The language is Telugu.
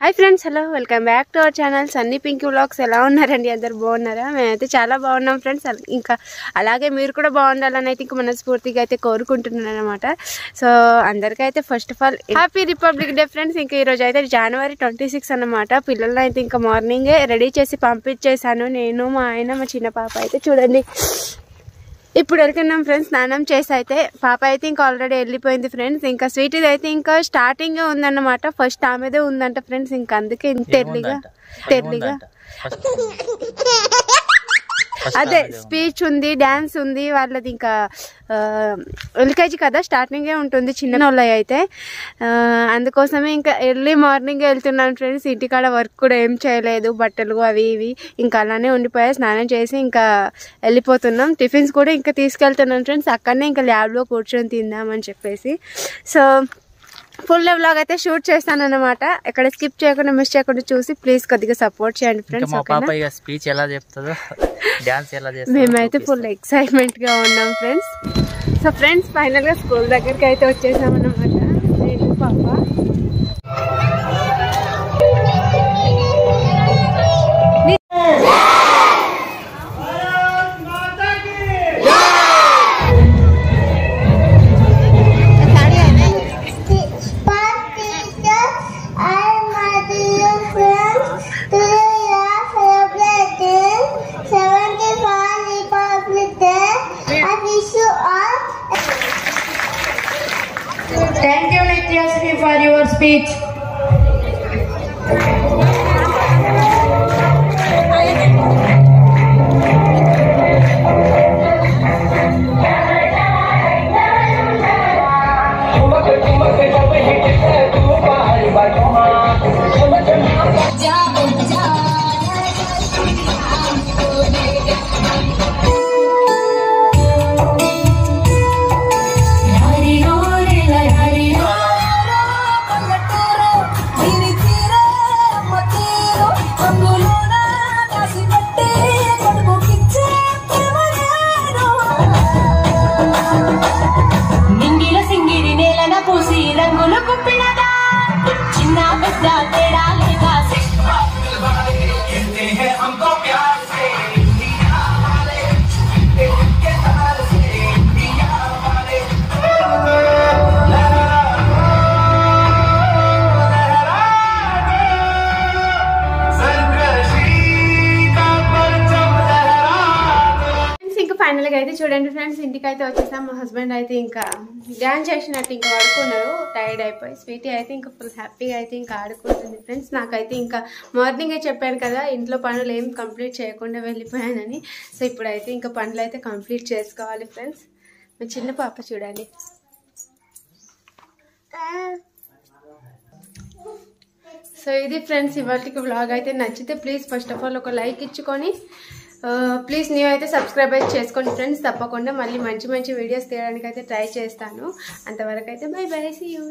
Hi friends hello welcome back to our channel Sunny Pinky vlogs ఎలా ఉన్నారండి అందరూ బాగున్నారా మేమైతే చాలా బాగున్నాం ఫ్రెండ్స్ ఇంకా అలాగే మీరు కూడా బాగుండాలని అయితే ఇంకా మనస్ఫూర్తిగా అయితే కోరుకుంటున్నాను అన్నమాట సో అందరికీ అయితే first of all happy republic day friends ఇంకా ఈ రోజు అయితే జనవరి 26 అన్నమాట పిల్లల్ని అయితే ఇంకా మార్నింగ్ రెడీ చేసి పంపించేసాను నేను మా ఆయన మా చిన్న పాప అయితే చూడండి ఇప్పుడు వెళ్తున్నాం ఫ్రెండ్స్ స్నానం చేసి అయితే పాప అయితే ఇంకా ఆల్రెడీ వెళ్ళిపోయింది ఫ్రెండ్స్ ఇంకా స్వీట్ అయితే ఇంకా స్టార్టింగ్ ఉందన్నమాట ఫస్ట్ ఆమెదే ఉందంట ఫ్రెండ్స్ ఇంకా అందుకే తెర్లిగా అదే స్పీచ్ ఉంది డాన్స్ ఉంది వాళ్ళది ఇంకా ఎల్కేజీ కదా స్టార్టింగే ఉంటుంది చిన్న వాళ్ళవి అయితే అందుకోసమే ఇంకా ఎర్లీ మార్నింగ్ వెళ్తున్నాను ఫ్రెండ్స్ ఇంటికాడ వర్క్ కూడా ఏం చేయలేదు బట్టలు అవి ఇవి ఇంకా అలానే ఉండిపోయా స్నానం చేసి ఇంకా వెళ్ళిపోతున్నాం టిఫిన్స్ కూడా ఇంకా తీసుకెళ్తున్నాం ఫ్రెండ్స్ అక్కడనే ఇంకా ల్యాబ్లో కూర్చొని తిందామని చెప్పేసి సో ఫుల్ వ్లాగ్ అయితే షూట్ చేస్తాను అన్నమాట ఎక్కడ స్కిప్ చేయకుండా మిస్ చేయకుండా చూసి ప్లీజ్ కొద్దిగా సపోర్ట్ చేయండి ఫ్రెండ్స్ స్పీచ్ ఎలా చెప్తుందో డాన్స్ ఎలా చేస్తుందో మేమైతే ఫుల్ ఎక్సైట్మెంట్ గా ఉన్నాం ఫ్రెండ్స్ సో ఫ్రెండ్స్ ఫైనల్ గా స్కూల్ దగ్గరికి అయితే వచ్చేసాం అన్నమాట నేను పాప Thank you, Nityasri, for your speech. Final గా అయితే చూడండి ఫ్రెండ్స్ ఇంటికి అయితే వచ్చేసాం మా హస్బెండ్ అయితే ఇంకా డాన్స్ చేసినట్టు ఇంకా ఆడుకున్నారు టైర్డ్ అయిపోయి స్వీటీ అయితే ఇంకా ఫుల్ హ్యాపీగా అయితే ఇంకా ఆడుకుంటుంది ఫ్రెండ్స్ నాకైతే ఇంకా మార్నింగే చెప్పాను కదా ఇంట్లో పనులు ఏం కంప్లీట్ చేయకుండా వెళ్ళిపోయానని సో ఇప్పుడైతే ఇంకా పనులు అయితే కంప్లీట్ చేసుకోవాలి ఫ్రెండ్స్ మా చిన్న పాప చూడండి సో ఇది ఫ్రెండ్స్ ఇవాళకి వ్లాగ్ అయితే నచ్చితే ప్లీజ్ ఫస్ట్ ఆఫ్ ఆల్ ఒక లైక్ ఇచ్చుకొని ప్లీజ్ న్యూ అయితే సబ్స్క్రైబ్ అయితే చేసుకోండి ఫ్రెండ్స్ తప్పకుండా మళ్ళీ మంచి మంచి వీడియోస్ తీయడానికి అయితే ట్రై చేస్తాను అంతవరకు అయితే బై బై సీ యూ